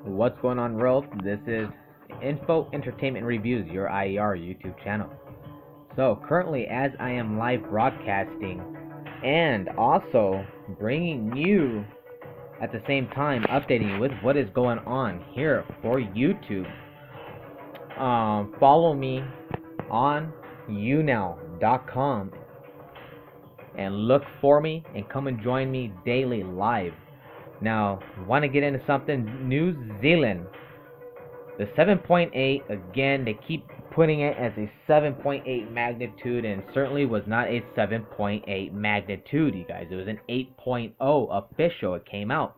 What's going on, world? This is Info Entertainment Reviews, your IER YouTube channel. So, currently, as I am live broadcasting and also bringing you at the same time, updating you with what is going on here for YouTube, follow me on younow.com and look for me and come and join me daily live. Now, want to get into something? New Zealand. The 7.8, again, they keep putting it as a 7.8 magnitude, and certainly was not a 7.8 magnitude, you guys. It was an 8.0 official. It came out.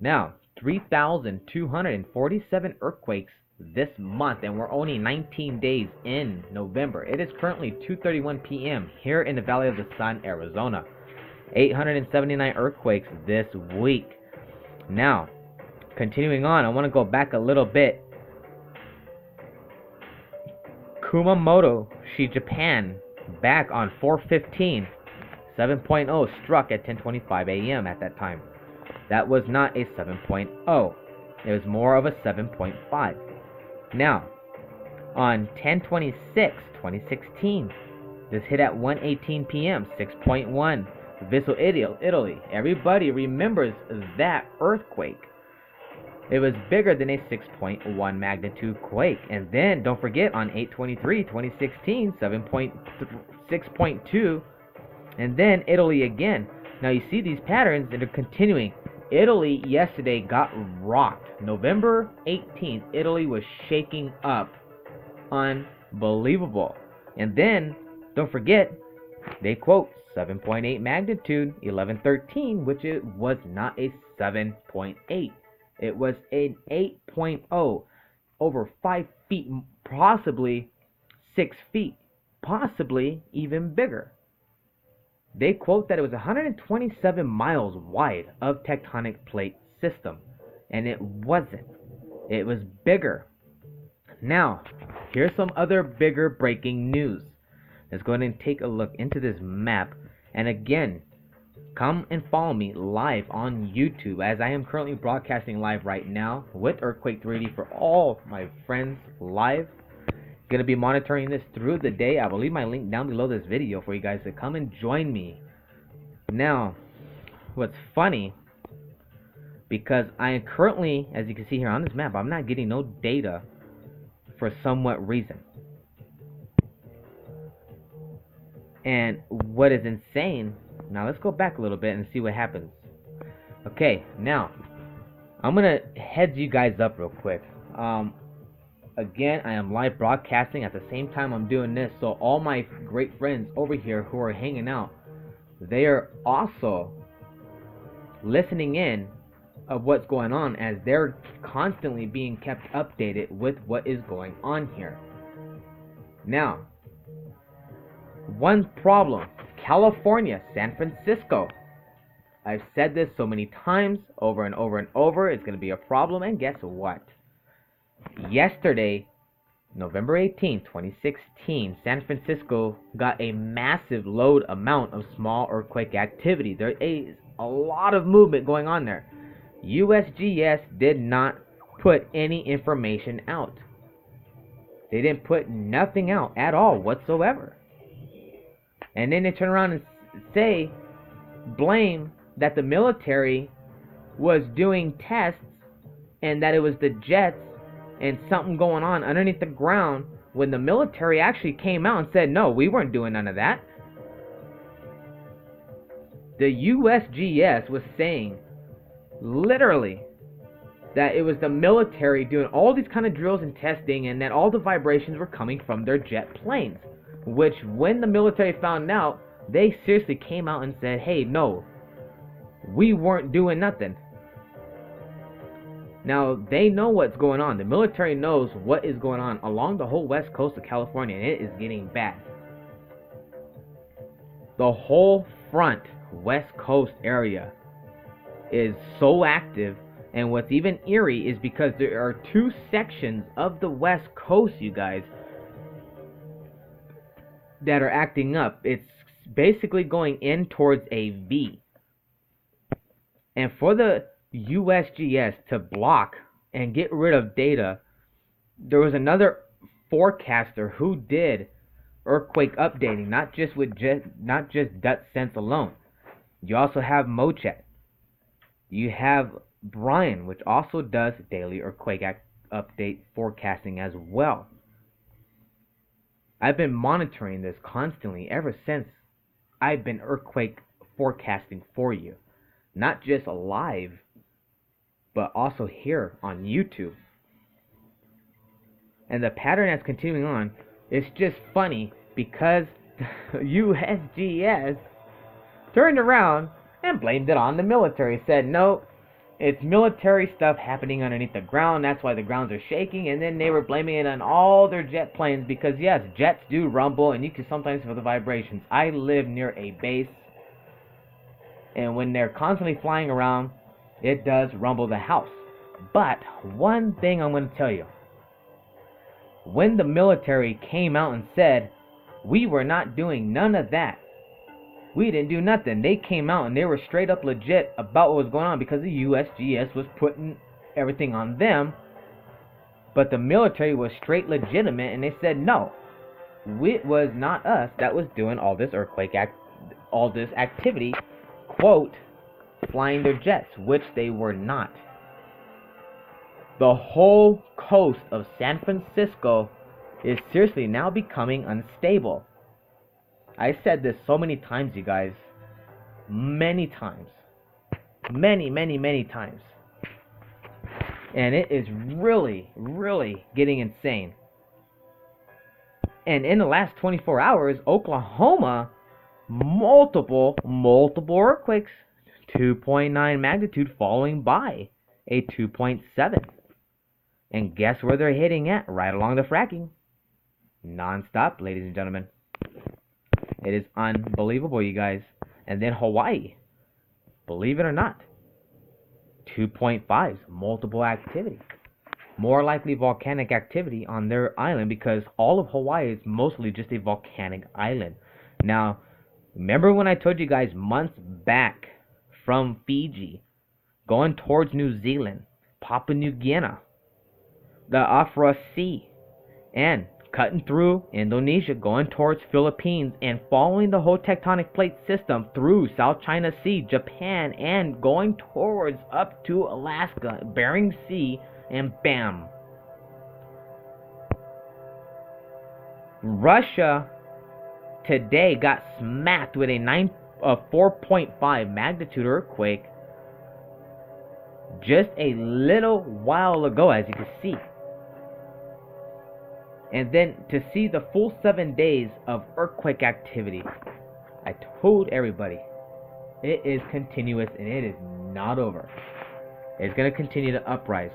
Now, 3,247 earthquakes this month, and we're only 19 days in November. It is currently 2:31 p.m. here in the Valley of the Sun, Arizona. 879 earthquakes this week. Now, continuing on, I want to go back a little bit. Kumamoto, Japan, back on 4/15, 7.0 struck at 10:25 a.m. at that time. That was not a 7.0. It was more of a 7.5. Now, on 10/26/2016, this hit at 1:18 p.m., 6.1. Viso, Italy. Everybody remembers that earthquake. It was bigger than a 6.1 magnitude quake. And then, don't forget, on 8/23/2016, 6.2. And then Italy again. Now you see these patterns that are continuing. Italy yesterday got rocked. November 18th, Italy was shaking up. Unbelievable. And then, don't forget, they quote 7.8 magnitude, 11/13, which it was not a 7.8. It was an 8.0, over 5 feet, possibly 6 feet, possibly even bigger. They quote that it was 127 miles wide of tectonic plate system, and it wasn't. It was bigger. Now, here's some other bigger breaking news. Let's go ahead and take a look into this map. And again, come and follow me live on YouTube, as I am currently broadcasting live right now with Earthquake 3D for all my friends live. Going to be monitoring this through the day. I will leave my link down below this video for you guys to come and join me. Now, what's funny, because I am currently, as you can see here on this map, I'm not getting no data for somewhat reason. And what is insane, now let's go back a little bit and see what happens. Okay, now, I'm going to heads you guys up real quick. Again, I am live broadcasting at the same time I'm doing this, so all my great friends over here who are hanging out, they are also listening in of what's going on, as they're constantly being kept updated with what is going on here. Now, one problem, California, San Francisco. I've said this so many times, over and over and over, it's going to be a problem, and guess what? Yesterday, November 18th, 2016, San Francisco got a massive load amount of small earthquake activity. There is a lot of movement going on there. USGS did not put any information out. They didn't put nothing out at all whatsoever. And then they turn around and say, blame that the military was doing tests and that it was the jets and something going on underneath the ground, when the military actually came out and said, no, we weren't doing none of that. The USGS was saying, literally, that it was the military doing all these kind of drills and testing, and that all the vibrations were coming from their jet planes. Which, when the military found out, they seriously came out and said, hey, no, we weren't doing nothing. Now, they know what's going on. The military knows what is going on along the whole west coast of California, and it is getting bad. The whole front west coast area is so active, and what's even eerie is because there are two sections of the west coast, you guys, that are acting up. It's basically going in towards a V. And for the USGS to block and get rid of data, there was another forecaster who did earthquake updating, not just Dutch Sense alone. You also have Mochet. You have Brian, which also does daily earthquake update forecasting as well. I've been monitoring this constantly ever since I've been earthquake forecasting for you. Not just live, but also here on YouTube. And the pattern that's continuing on is just funny because USGS turned around and blamed it on the military. Said, no, it's military stuff happening underneath the ground. That's why the grounds are shaking. And then they were blaming it on all their jet planes because, yes, jets do rumble and you can sometimes feel the vibrations. I live near a base, and when they're constantly flying around, it does rumble the house. But one thing I'm going to tell you. When the military came out and said, we were not doing none of that, we didn't do nothing, they came out and they were straight up legit about what was going on because the USGS was putting everything on them. But the military was straight legitimate and they said, no, it was not us that was doing all this all this activity, quote, flying their jets, which they were not. The whole coast of San Francisco is seriously now becoming unstable. I said this so many times, you guys. Many times. Many times. And it is really, really getting insane. And in the last 24 hours, Oklahoma, multiple earthquakes. 2.9 magnitude following by a 2.7. And guess where they're hitting at? Right along the fracking. Non-stop, ladies and gentlemen. It is unbelievable, you guys. And then Hawaii. Believe it or not. 2.5s, multiple activity. More likely volcanic activity on their island because all of Hawaii is mostly just a volcanic island. Now, remember when I told you guys months back from Fiji, going towards New Zealand, Papua New Guinea, the Afra Sea, and cutting through Indonesia, going towards Philippines, and following the whole tectonic plate system through South China Sea, Japan, and going towards up to Alaska, Bering Sea, and bam. Russia today got smacked with a 4.5 magnitude earthquake just a little while ago, as you can see. And then to see the full 7 days of earthquake activity, I told everybody, it is continuous and it is not over. It's going to continue to uprise.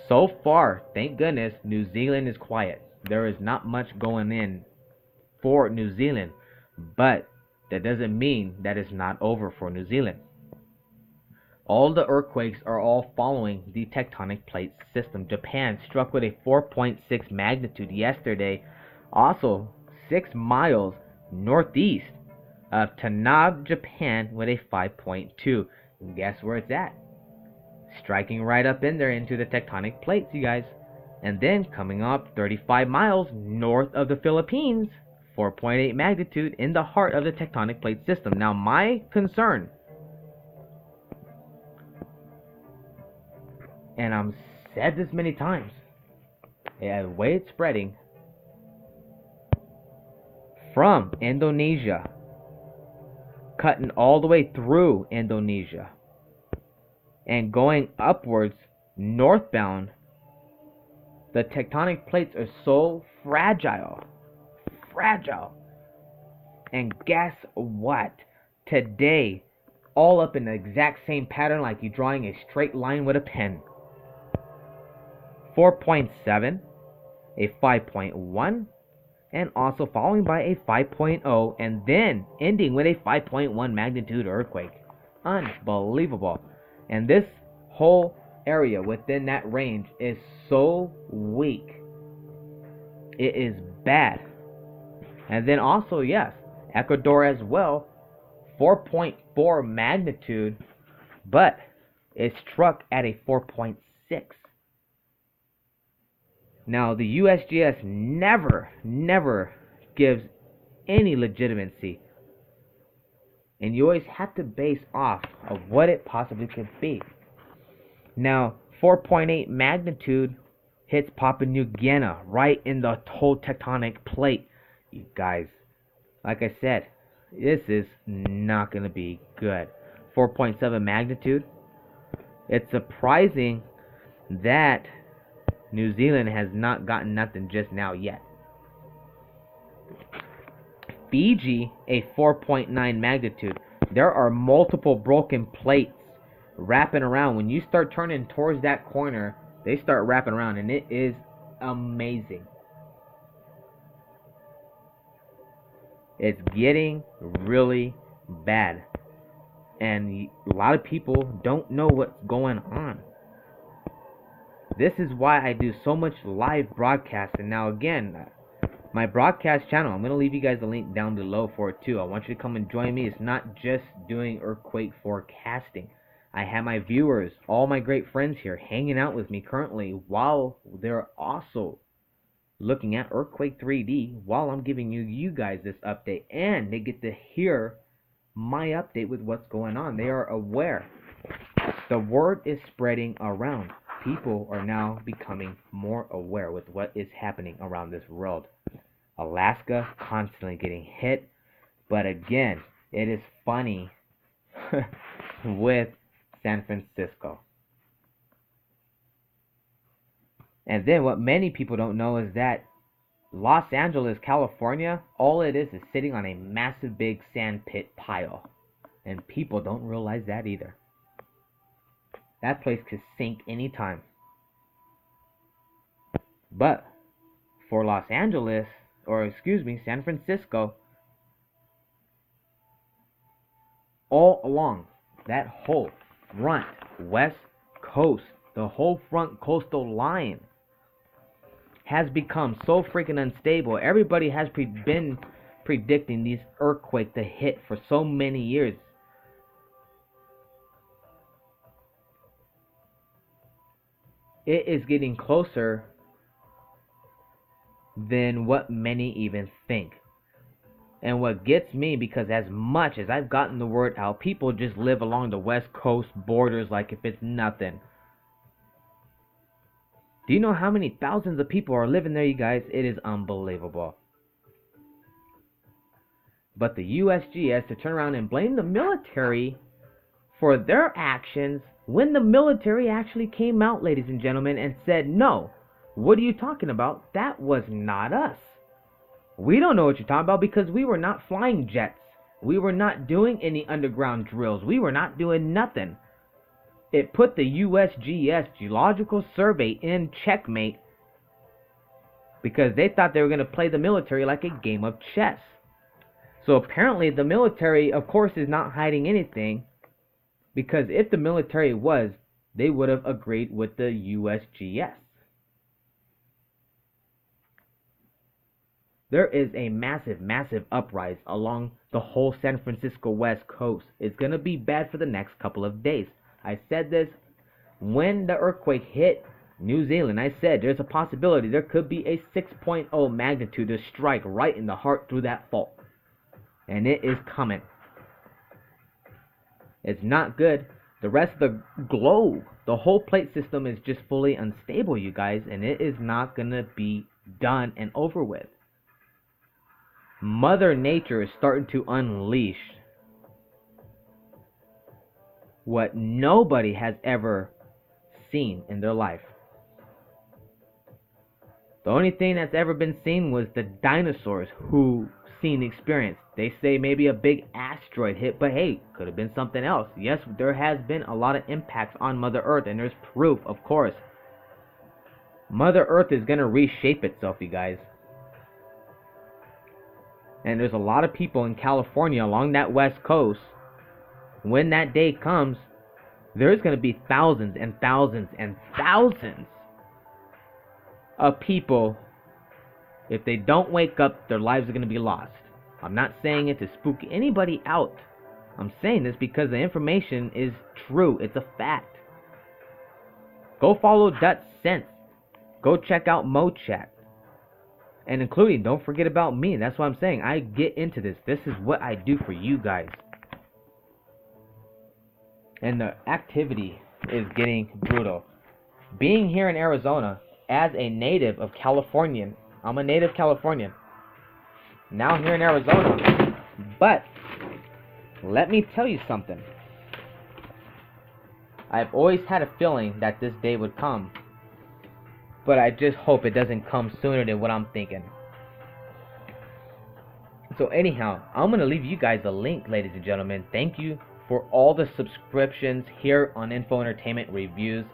So far, thank goodness, New Zealand is quiet. There is not much going in for New Zealand, but that doesn't mean that it's not over for New Zealand. All the earthquakes are all following the tectonic plate system. Japan struck with a 4.6 magnitude yesterday, also 6 miles northeast of Tanabe, Japan, with a 5.2. And guess where it's at? Striking right up in there into the tectonic plates, you guys. And then coming up 35 miles north of the Philippines, 4.8 magnitude in the heart of the tectonic plate system. Now, my concern, and I've said this many times, the way it's spreading from Indonesia, cutting all the way through Indonesia, and going upwards northbound, the tectonic plates are so fragile. And guess what? Today, all up in the exact same pattern like you're drawing a straight line with a pen. 4.7, a 5.1, and also following by a 5.0, and then ending with a 5.1 magnitude earthquake. Unbelievable. And this whole area within that range is so weak. It is bad. And then also, yes, Ecuador as well, 4.4 magnitude, but it struck at a 4.6 6. Now, the USGS never gives any legitimacy. And you always have to base off of what it possibly could be. Now, 4.8 magnitude hits Papua New Guinea right in the whole tectonic plate. You guys, like I said, this is not going to be good. 4.7 magnitude. It's surprising that New Zealand has not gotten nothing just now yet. Fiji, a 4.9 magnitude. There are multiple broken plates wrapping around. When you start turning towards that corner, they start wrapping around, and it is amazing. It's getting really bad, and a lot of people don't know what's going on. This is why I do so much live broadcasting. Now again, my broadcast channel, I'm going to leave you guys a link down below for it too. I want you to come and join me. It's not just doing earthquake forecasting. I have my viewers, all my great friends here, hanging out with me currently while they're also looking at Earthquake 3D while I'm giving you guys this update. And they get to hear my update with what's going on. They are aware. The word is spreading around. People are now becoming more aware with what is happening around this world. Alaska constantly getting hit. But again, it is funny with San Francisco. And then what many people don't know is that Los Angeles, California, all it is sitting on a massive big sand pit pile. And people don't realize that either. That place could sink anytime. But for San Francisco, all along that whole front west coast, the whole front coastal line has become so freaking unstable. Everybody has been predicting these earthquakes to hit for so many years. It is getting closer than what many even think. And what gets me, because as much as I've gotten the word out, people just live along the west coast borders like if it's nothing. Do you know how many thousands of people are living there, you guys? It is unbelievable. But the USGS to turn around and blame the military for their actions when the military actually came out, ladies and gentlemen, and said, no, what are you talking about? That was not us. We don't know what you're talking about because we were not flying jets. We were not doing any underground drills. We were not doing nothing. It put the USGS Geological Survey in checkmate because they thought they were going to play the military like a game of chess. So apparently the military, of course, is not hiding anything, because if the military was, they would have agreed with the USGS. There is a massive uprise along the whole San Francisco West Coast. It's going to be bad for the next couple of days. I said this when the earthquake hit New Zealand. I said there's a possibility there could be a 6.0 magnitude to strike right in the heart through that fault. And it is coming. It's not good. The rest of the globe, the whole plate system is just fully unstable, you guys. And it is not going to be done and over with. Mother Nature is starting to unleash what nobody has ever seen in their life. The only thing that's ever been seen was the dinosaurs who seen experience. They say maybe a big asteroid hit, but hey, could have been something else. Yes, there has been a lot of impacts on Mother Earth, and there's proof, of course. Mother Earth is going to reshape itself, you guys. And there's a lot of people in California along that west coast. When that day comes, there's going to be thousands and thousands and thousands of people. If they don't wake up, their lives are going to be lost. I'm not saying it to spook anybody out. I'm saying this because the information is true. It's a fact. Go follow Dutch Sense. Go check out MoChat. And including, don't forget about me. That's what I'm saying. I get into this. This is what I do for you guys. And the activity is getting brutal. Being here in Arizona as a native of Californian, I'm a native Californian. Now here in Arizona. But let me tell you something. I've always had a feeling that this day would come. But I just hope it doesn't come sooner than what I'm thinking. So anyhow, I'm going to leave you guys a link, ladies and gentlemen. Thank you for all the subscriptions here on Info Entertainment Reviews.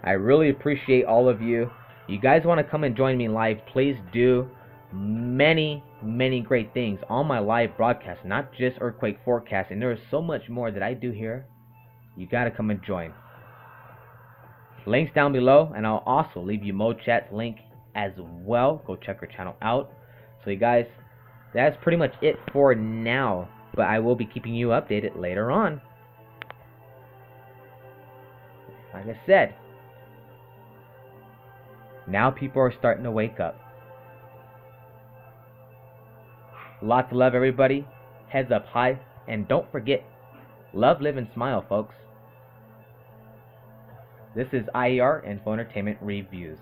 I really appreciate all of you. You guys want to come and join me live, please do. Many great things on my live broadcast, not just earthquake forecasting. There is so much more that I do here. You got to come and join. Links down below, and I'll also leave you MoChat's link as well. Go check her channel out. So you guys, that's pretty much it for now. But I will be keeping you updated later on. Like I said, now people are starting to wake up. Lots of love, everybody. Heads up high. And don't forget, love, live, and smile, folks. This is IER Info Entertainment Reviews.